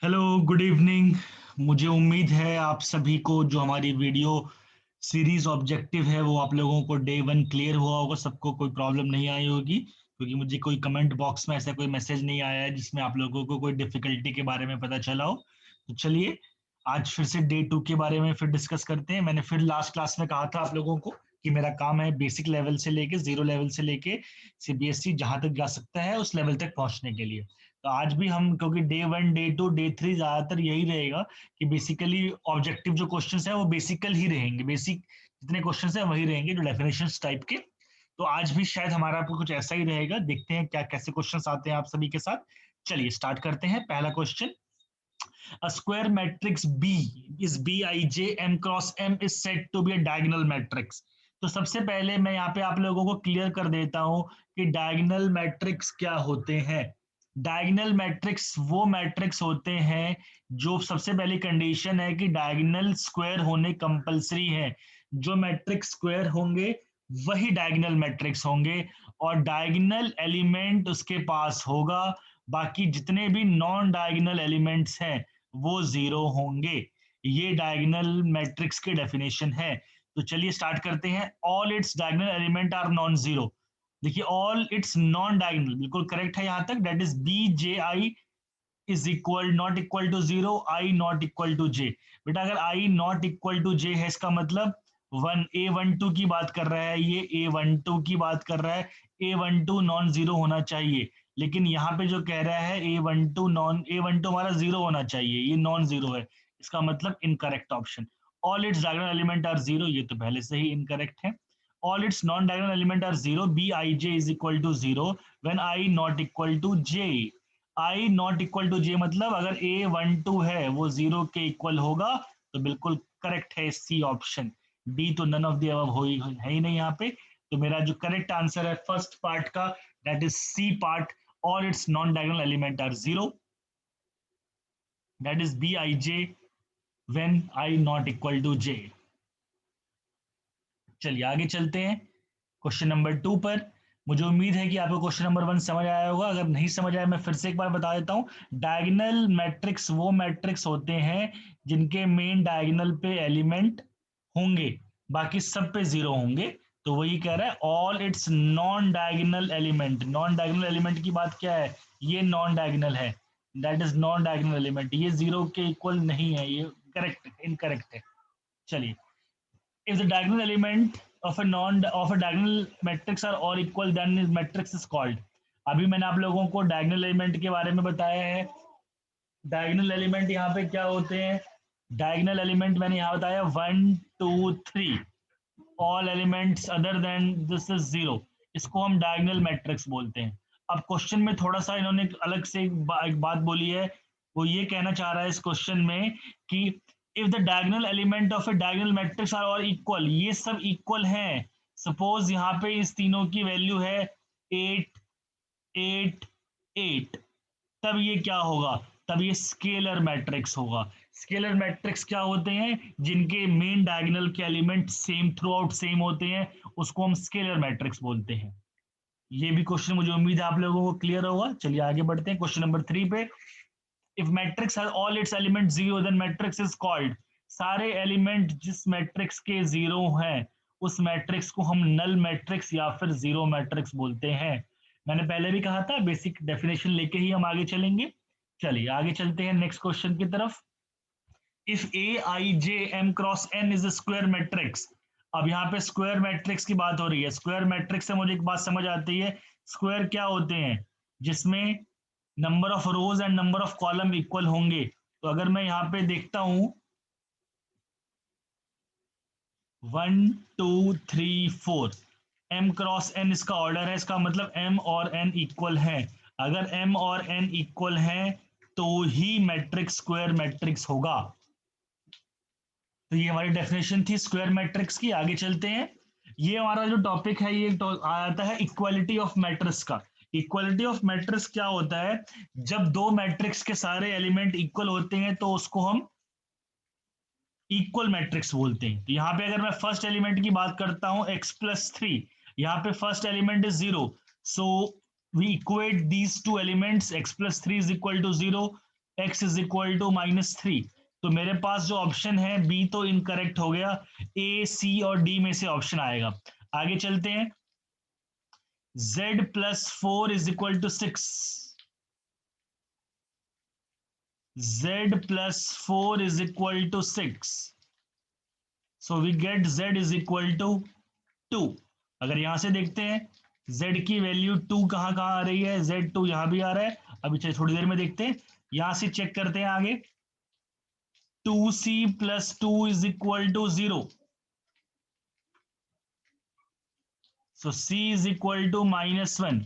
Hello, good evening. मुझे उम्मीद है आप सभी को जो हमारी वीडियो सीरीज ऑब्जेक्टिव है वो आप लोगों को डे वन क्लियर हुआ होगा, सबको कोई प्रॉब्लम नहीं आई होगी, क्योंकि मुझे कोई कमेंट बॉक्स में ऐसा कोई मैसेज नहीं आया है जिसमें आप लोगों को कोई डिफिकल्टी के बारे में पता चला हो। तो चलिए आज फिर से डे टू के बारे में फिर डिस्कस करते हैं। मैंने फिर लास्ट क्लास में कहा था आप लोगों को कि मेरा काम है बेसिक लेवल से लेके जीरो लेवल से लेके सीबीएसई जहां तक जा सकता है उस लेवल तक पहुंचने के लिए। तो आज भी हम, क्योंकि day one day two day three ज्यादातर यही रहेगा कि बेसिकली ऑब्जेक्टिव जो क्वेश्चंस है वो बेसिकल ही रहेंगे, बेसिक जितने क्वेश्चंस है वही रहेंगे जो डेफिनेशन टाइप के। तो आज भी शायद हमारा कुछ ऐसा ही रहेगा, देखते हैं क्या कैसे क्वेश्चंस आते हैं आप सभी के साथ। चलिए स्टार्ट करते हैं। पहला question, a square matrix B is Bij m cross m is said to be a diagonal matrix। तो सबसे पहले मैं यहाँ पे आप लोगों को क्लियर कर देता हूं कि डायगोनल मैट्रिक्स क्या होते हैं। डायगोनल मैट्रिक्स वो मैट्रिक्स होते हैं जो सबसे पहली कंडीशन है कि डायगोनल स्क्वायर होने कंपलसरी है। जो मैट्रिक्स स्क्वायर होंगे वही डायगोनल मैट्रिक्स होंगे और डायगोनल एलिमेंट उसके पास होगा। बाकी जितने भी नॉन डायगोनल एलिमेंट्स हैं वो जीरो होंगे। ये डायगोनल मैट्रिक्स के डेफिनेशन है। तो चलिए स्टार्ट करते हैं। All its diagonal element are non zero. देखिए ऑल इट्स नॉन डायगोनल बिल्कुल करेक्ट है यहां तक, that is B J I is equal not equal to zero, I not equal to J. बेटा अगर I not equal to J है इसका मतलब वन ए वन टू की बात कर रहा है, ये ए वन टू की बात कर रहा है। A one two non zero होना चाहिए, लेकिन यहाँ पे जो कह रहा है ए वन टू हमारा जीरो होना चाहिए, ये नॉन जीरो है। इसका मतलब incorrect option. All its diagonal element are zero, ये तो पहले से ही इनकरेक्ट है। All its non diagonal element are zero, B I J is equal to zero when I not equal to J. I not equal to जे मतलब अगर ए one to है वो जीरो के इक्वल होगा, तो बिल्कुल करेक्ट है सी ऑप्शन। डी तो नन ऑफ द अबव हो ही है ही नहीं यहाँ पे। तो मेरा जो करेक्ट आंसर है फर्स्ट पार्ट का, that is C part, all its non-diagonal element are zero, that is Bij when I not equal to j। चलिए आगे चलते हैं क्वेश्चन नंबर टू पर। मुझे उम्मीद है कि आपको क्वेश्चन नंबर वन समझ आया होगा, अगर नहीं समझ आया मैं फिर से एक बार बता देता हूं। डायगोनल मैट्रिक्स वो मैट्रिक्स होते हैं जिनके मेन डायगोनल पे एलिमेंट होंगे, बाकी सब पे जीरो होंगे। तो वही कह रहा है all its non diagonal element. Non diagonal element की बात क्या है, ये नॉन डायगोनल है, that is non diagonal element, ये जीरो के इक्वल नहीं है, ये करेक्ट इनकरेक्ट है। चलिए, if the diagonal element of a diagonal matrix are all equal then this matrix is called। अभी मैंने आप लोगों को डायगोनल एलिमेंट के बारे में बताया है। डायगोनल एलिमेंट यहाँ पे क्या होते हैं, डायगोनल एलिमेंट मैंने यहाँ बताया one two three, all elements other than this is zero, इसको हम डायगोनल मैट्रिक्स बोलते हैं। अब क्वेश्चन में थोड़ा सा इन्होंने अलग से एक बात बोली है। वो ये कहना चाह रहा है इस क्वेश्चन में कि if the diagonal element of a diagonal matrix are all equal, ये सब इक्वल हैं। सपोज यहाँ पे इस तीनों की वैल्यू है 8 8 8, तब ये क्या होगा, तब ये स्केलर मैट्रिक्स होगा। स्केलर मैट्रिक्स क्या होते हैं, जिनके मेन डायगोनल के element same through out same होते हैं, उसको हम स्केलर मैट्रिक्स बोलते हैं। ये भी क्वेश्चन मुझे उम्मीद है आप लोगों को क्लियर होगा। चलिए आगे बढ़ते हैं क्वेश्चन नंबर थ्री पे। If matrix has all its element zero then matrix is called. सारे एलिमेंट जिस मैट्रिक्स के जीरो हैं उस मैट्रिक्स को हम नल मैट्रिक्स या फिर जीरो मैट्रिक्स बोलते हैं। मैंने पहले भी कहा था बेसिक डेफिनेशन लेके ही हम आगे चलेंगे। चलिए आगे चलते हैं नेक्स्ट क्वेश्चन की तरफ। If A i j m cross n is a square matrix. अब यहाँ पे स्क्वायर मैट्रिक्स की बात हो रही है। स्क्वायर मैट्रिक्स से मुझे एक बात समझ आती है, स्क्वायर क्या होते हैं, जिसमें number of rose and number of column equal होंगे। तो अगर मैं यहाँ पे देखता हूं 1 2 3 4, एम क्रॉस एन इसका ऑर्डर है, इसका मतलब एम और एन इक्वल है। अगर एम और एन इक्वल है तो ही मैट्रिक्स स्क्वायर मैट्रिक्स होगा। तो ये हमारी डेफिनेशन थी स्क्वायर मैट्रिक्स की। आगे चलते हैं। ये हमारा जो टॉपिक है ये आता है इक्वालिटी ऑफ मैट्रिक्स का। इक्वालिटी ऑफ मैट्रिक्स क्या होता है, जब दो मैट्रिक्स के सारे एलिमेंट इक्वल होते हैं तो उसको हम इक्वल मैट्रिक्स बोलते हैं। तो यहाँ पे अगर मैं फर्स्ट एलिमेंट की बात करता हूं x+3, यहाँ पे first element is zero, so we equate these two elements x+3 is equal to zero. x is equal to -3। तो मेरे पास जो ऑप्शन है बी तो इनकरेक्ट हो गया, ए सी और डी में से ऑप्शन आएगा। आगे चलते हैं, z plus 4 is equal to 6, z plus 4 is equal to 6. So we get z is equal to 2. अगर यहां से देखते हैं z की वैल्यू 2 कहां कहां आ रही है, z2 यहां भी आ रहा है। अभी चलिए थोड़ी देर में देखते हैं, यहां से चेक करते हैं आगे। 2c plus 2 is equal to 0. So c is equal to -1.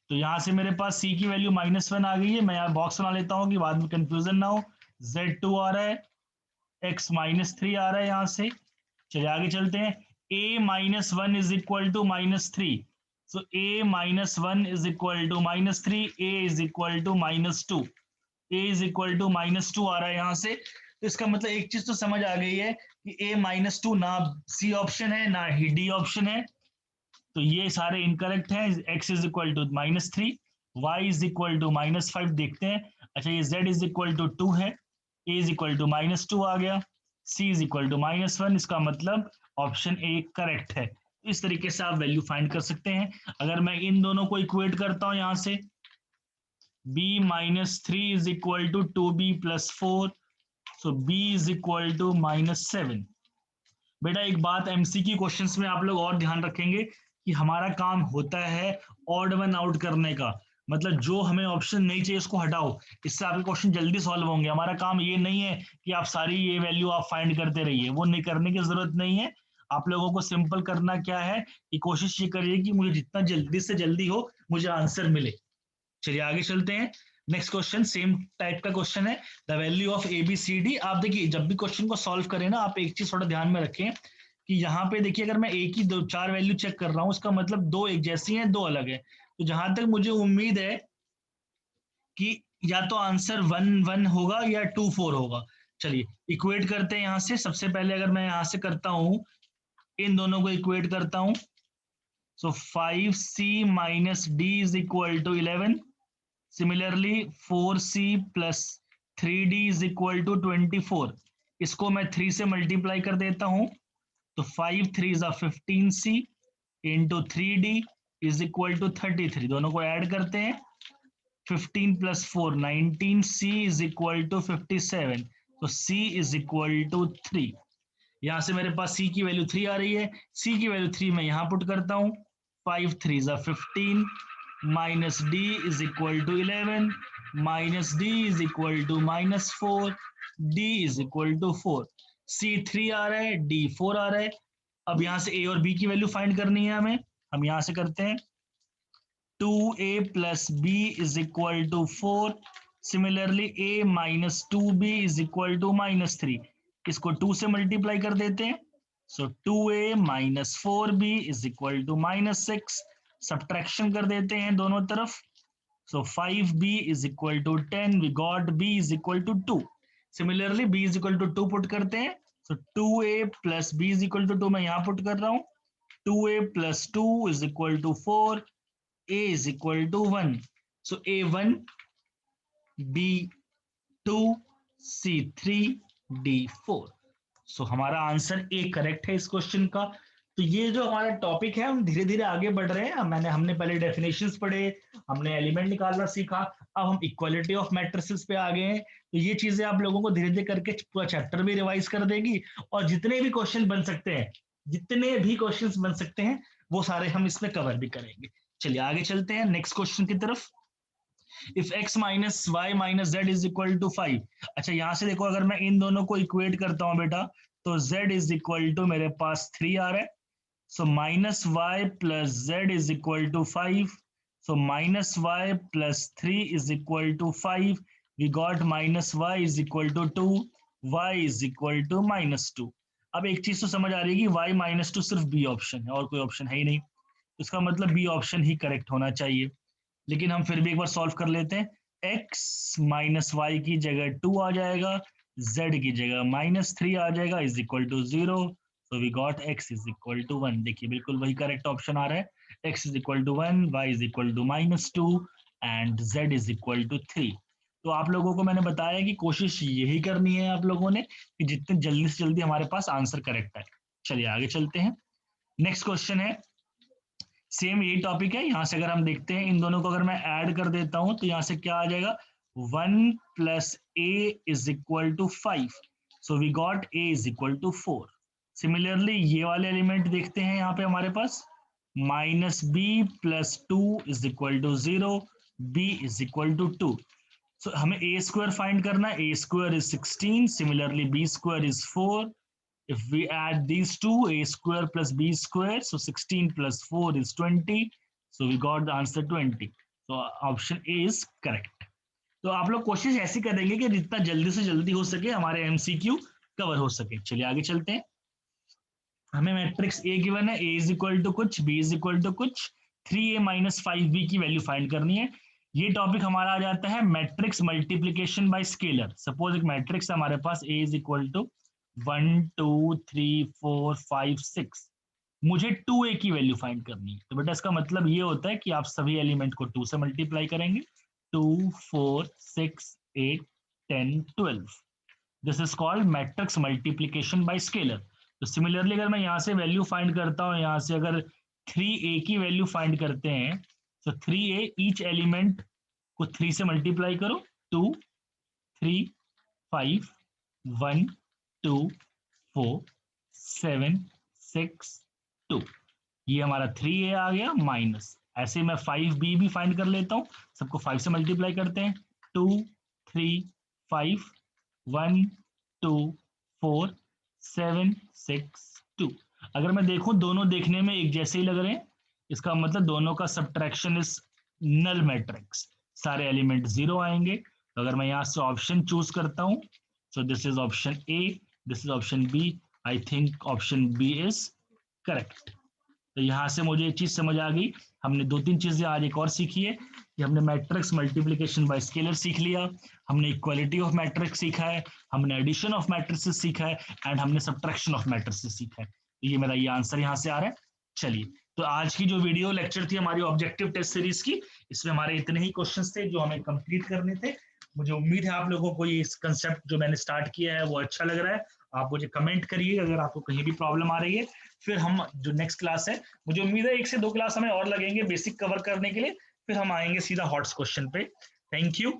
तो यहां से मेरे पास c की वैल्यू -1 आ गई है। मैं यहाँ बॉक्स बना लेता हूं कि बाद में कंफ्यूजन ना हो। z2 आ रहा है, x -3 आ रहा है यहां से। चलिए आगे चलते हैं, a -1 is equal to -3। So a -1 is equal to -3, a is equal to -2, a is equal to -2 आ रहा है यहां से। तो इसका मतलब एक चीज तो समझ आ गई है कि a -2 ना सी ऑप्शन है ना ही डी ऑप्शन है। तो ये सारे इनकरेक्ट हैं। x is equal to -3, y is equal to -5 देखते हैं। अच्छा ये z इज इक्वल टू 2 है, a इज इक्वल टू -2 आ गया, c इज इक्वल टू -1। इसका मतलब ऑप्शन ए करेक्ट है। इस तरीके से आप वैल्यू फाइंड कर सकते हैं। अगर मैं इन दोनों को इक्वेट करता हूं यहां से, b -3 is equal to 2b + 4, so b is equal to -7। बेटा एक बात एमसीक्यू क्वेश्चंस में आप लोग और ध्यान रखेंगे कि हमारा काम होता है ऑड वन आउट करने का। मतलब जो हमें ऑप्शन नहीं चाहिए उसको हटाओ, इससे आपके क्वेश्चन जल्दी सॉल्व होंगे। हमारा काम ये नहीं है कि आप सारी ये वैल्यू आप फाइंड करते रहिए, वो नहीं करने की जरूरत नहीं है। आप लोगों को सिंपल करना क्या है कि कोशिश ये करिए कि मुझे जितना जल्दी से जल्दी हो मुझे आंसर मिले। चलिए आगे चलते हैं। नेक्स्ट क्वेश्चन सेम टाइप का क्वेश्चन है, the value of a b c d. आप देखिए जब भी क्वेश्चन को सॉल्व करें ना, आप एक चीज थोड़ा ध्यान में रखें कि यहाँ पे देखिए अगर मैं एक ही दो चार वैल्यू चेक कर रहा हूँ, उसका मतलब दो एक जैसी हैं दो अलग है। तो जहां तक मुझे उम्मीद है कि या तो आंसर 1 1 होगा या 2 4 होगा। चलिए इक्वेट करते हैं यहां से। सबसे पहले अगर मैं यहां से करता हूं, इन दोनों को इक्वेट करता हूं, so 5c minus d is equal to 11। Similarly 4c plus 3d is equal to 24। इसको मैं 3 से मल्टीप्लाई कर देता हूं, तो 5 3 is 15c into 3d is equal to 33। दोनों को ऐड करते हैं, 15 plus 4 19, c is equal to 57। तो c इज इक्वल टू 3। यहां से मेरे पास c की वैल्यू 3 आ रही है, c की वैल्यू 3 मैं यहां पुट करता हूं, 5 3 is 15 minus d is equal to 11 minus d is equal to -4, d is equal to 4। C 3 आ रहा है, डी 4 आ रहा है। अब यहां से ए और बी की वैल्यू फाइंड करनी है हमें। हम यहां से करते हैं, 2a plus b is equal to 4। Similarly a minus 2b is equal to -3। इसको 2 से मल्टीप्लाई कर देते हैं, so 2a minus 4b is equal to -6। Subtraction कर देते हैं दोनों तरफ, so 5b is equal to 10। We got b is equal to 2। Similarly b is equal to 2 put करते हैं, so 2a plus b is equal to 2 मैं यहां put कर रहा हूं, 2a plus 2 is equal to 4, a is equal to 1. So a1, b2, c3, d4। सो हमारा answer A correct है इस क्वेश्चन का। तो ये जो हमारा टॉपिक है हम धीरे धीरे आगे बढ़ रहे हैं। हमने पहले डेफिनेशंस पढ़े, हमने एलिमेंट निकालना सीखा, अब हम इक्वालिटी ऑफ मैट्रिसेस पे आ गए हैं। तो ये चीजें आप लोगों को धीरे धीरे करके पूरा चैप्टर भी रिवाइज कर देगी, और जितने भी क्वेश्चन बन सकते हैं, जितने भी क्वेश्चन बन सकते हैं वो सारे हम इसमें कवर भी करेंगे। चलिए आगे चलते हैं नेक्स्ट क्वेश्चन की तरफ। If x minus y minus z is equal to 5। अच्छा यहां से देखो अगर मैं इन दोनों को इक्वेट करता हूं बेटा, तो z इज इक्वल टू मेरे पास 3 आ रहा है, so minus y plus z is equal to 5। So minus y plus 3 is equal to 5। We got minus y is equal to 2, y is equal to -2। अब एक चीज तो समझ आ रही है कि y -2 सिर्फ बी ऑप्शन है और कोई ऑप्शन है ही नहीं। इसका मतलब बी ऑप्शन ही करेक्ट होना चाहिए। लेकिन हम फिर भी एक बार सॉल्व कर लेते हैं। x माइनस वाई की जगह 2 आ जाएगा, z की जगह -3 आ जाएगा, is equal to 0। So we got x is equal to 1। देखिए बिल्कुल वही करेक्ट ऑप्शन आ रहा है, x is equal to 1, y is equal to -2 and z is equal to 3। तो आप लोगों को मैंने बताया कि कोशिश यही करनी है आप लोगों ने कि जितने जल्दी से जल्दी हमारे पास आंसर करेक्ट है। चलिए आगे चलते हैं। नेक्स्ट क्वेश्चन है, सेम यही टॉपिक है। यहां से अगर हम देखते हैं इन दोनों को अगर मैं ऐड कर देता हूं तो यहां से क्या आ जाएगा, 1 + a = 5। So we got a = 4। Similarly ये वाले एलिमेंट देखते हैं यहाँ पे हमारे पास, -b + 2 = 0, b = 2। सो हमें a स्क्वायर फाइंड करना है, a square is 16, similarly b square is 4। If we add these two, a square plus b square, so 16 + 4 is 20. So we got the answer 20. So option A is correct. तो आप लोग कोशिश ऐसी करेंगे कि जितना जल्दी से जल्दी हो सके हमारे एमसीक्यू कवर हो सके। चलिए आगे चलते हैं। हमें मैट्रिक्स ए गिवन है, a = कुछ, b = कुछ, 3a - 5b की वैल्यू फाइंड करनी है। ये टॉपिक हमारा आ जाता है matrix multiplication bye scalar. Suppose एक मैट्रिक्स हमारे पास a = 1 2 3 4 5 6, मुझे 2a की वैल्यू फाइंड करनी है। तो बेटा इसका मतलब ये होता है कि आप सभी एलिमेंट को 2 से मल्टीप्लाई करेंगे, 2 4 6 8 10 12। This is called matrix multiplication bye scalar. तो सिमिलरली अगर मैं यहाँ से वैल्यू फाइंड करता हूँ, यहाँ से अगर 3a की वैल्यू फाइंड करते हैं, तो 3a ईच एलिमेंट को 3 से मल्टीप्लाई करो, 2 3 5 1 2 4 7 6 2, ये हमारा 3a आ गया माइनस। ऐसे मैं 5b भी फाइंड कर लेता हूँ, सबको 5 से मल्टीप्लाई करते हैं, 2 3 5 1 2 4 7 6 2। अगर मैं देखूं दोनों देखने में एक जैसे ही लग रहे हैं, इसका मतलब दोनों का सब्ट्रैक्शन इज नल मैट्रिक्स, सारे एलिमेंट 0 आएंगे। तो अगर मैं यहाँ से ऑप्शन चूज करता हूँ, so this is option A, this is option B, I think option B is correct. तो यहाँ से मुझे एक चीज समझ आ गई, हमने 2-3 चीजें आज एक और सीखी है कि हमने मैट्रिक्स मल्टीप्लिकेशन बाय स्केलर सीख लिया, हमने इक्वालिटी ऑफ मैट्रिक्स सीखा है, हमने एडिशन ऑफ मैट्रिसेस सीखा है, एंड हमने सब्ट्रैक्शन ऑफ मैट्रिसेस सीखा है। तो ये मेरा ये आंसर यहाँ से आ रहा है। चलिए, तो आज की जो वीडियो लेक्चर थी हमारी ऑब्जेक्टिव टेस्ट सीरीज की, इसमें हमारे इतने ही क्वेश्चंस थे जो हमें कंप्लीट करने थे। मुझे उम्मीद है आप लोगों को ये कंसेप्ट जो मैंने स्टार्ट किया है वो अच्छा लग रहा है। आप मुझे कमेंट करिए अगर आपको कहीं भी प्रॉब्लम आ रही है। फिर हम जो नेक्स्ट क्लास है, मुझे उम्मीद है 1 से 2 क्लास हमें और लगेंगे बेसिक कवर करने के लिए, फिर हम आएंगे सीधा हॉट्स क्वेश्चन पे। Thank you.